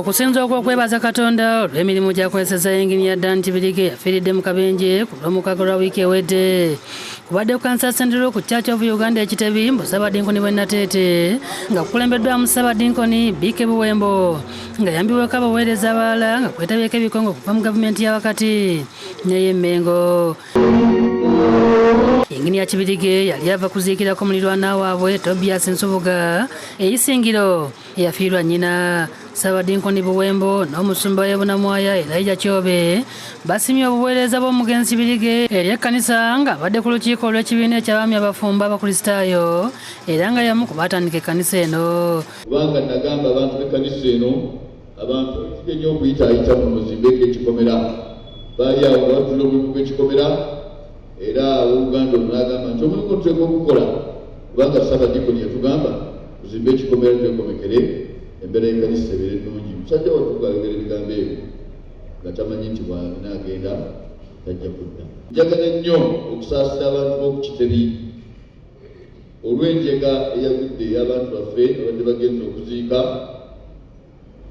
Okusinza okwokwebaza Katonda olw'emirimu gy'akozesa engini ya Kitebi yafiiridde mu kabenje ku lw'omukago lwa wiiki ewedde. Kubadde ku kanisa sentero ku Church of Uganda Kitebi mbu Ssaabadinkoni bwe Nateete nga kukulembeddwamu Ssaabadinkoni Biike Buwembo nga yambibweko abaweereza abalala nga kwetabyeko ebikongo okuva mu gavumenti ya wakati n'ey'Emmengo. Engini ya Kitebi yali ava kuziikirako mulirwana waabwe Tobias Nsubuga eyisingiro eyafiirwa nnyina. Ssaabadinkoni Buwembo n'omusumba we Bunamwaya Elijah Kyobe basimye obuweereza bw'omugenzi Kitebi eri ekkanisa nga abadde ku lukiiko olw'ekibiina eky'abaami abafumba abakristaayo era nga yamu ku baatandika ekkanisa eno. Kubanga nagamba abantu b'ekkanisa eno abantu ekijja nnyo okuyitaayita mu muzimbeko ekikomera baali awo nga batula omulimu gw'ekikomera era Uganda n'agamba nti omulimu tuteekwa okukola kubanga Ssaabadinkoni yatugamba tuzimbe ekikomera twekomekere embeera y'ekkanisa ebeere ennungi. Musajja watuga ayogera ebigambo ebyo nga tamanyi nti bw'anaagenda tajja kudda. Njagala nnyo okusaasira abantu b'oku Kitebi olw'enjega eyagudde ey'abantu baffe abadde bagenza okuziika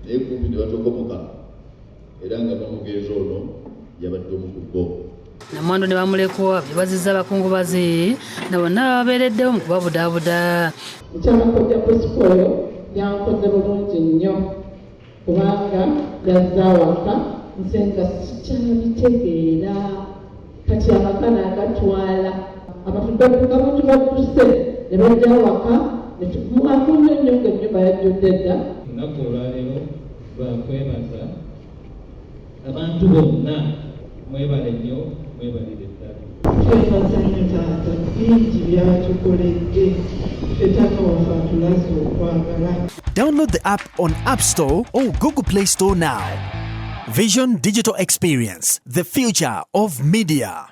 naye kumpi ne batokomoka era nga n'omugenzi ono yabadde omu ku bo. Namwandu ne bamulekwa byebazizza abakungubazi na bonna babeereddewo mu kubabudaabuda. Ekyamakojja Prosper yankoze bulungi nnyo kubanga yazza awaka nze nga sikyabitegeera kati amakana agatwala abantu badduse ne bajja awaka muakunyo nnyo ng'ennyumba yajjudde dda. Olunaku olwaleero lwakwebaza abantu bonna mwebale nnyo mwebalire ddala. Twebaza nnyo taata bingi byatukoledde ffe taata waffe atulaze okwagala. Download the app on App Store or Google Play Store now. Vision Digital Experience, the future of media.